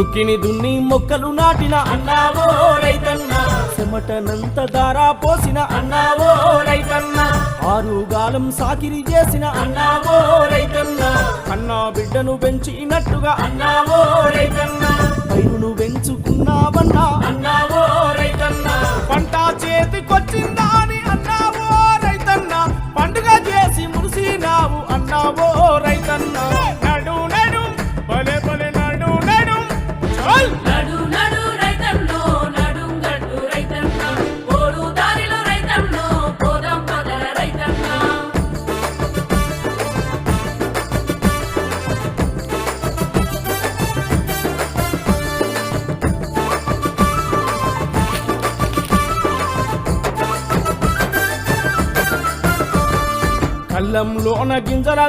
దుక్కిని దున్ని మొక్కలు నాటిన అన్నావో రైతన్న చెమటనంత దారా పోసిన అన్నావో రైతన్న ఆరుగాలం సాకిరి చేసిన అన్నావో రైతన్న అన్నా బిడ్డను పెంచినట్టుగా అన్నావో రైతన్న పైరును పెంచుకున్నావన్నా అన్నావో రైతన్న పంట చేతికొచ్చిందా అని అన్నావో రైతన్న పండుగ చేసి మురిసినావు అన్నావో రైతన్న నడు నడు భలే భలే నడు నడు చల్ నడు నడు రైతన్నో నడుం గట్టు రైతన్న ఓడు దారిలో రైతన్నో పోదాం పద రైతన్న కళ్ళంలోన గింజల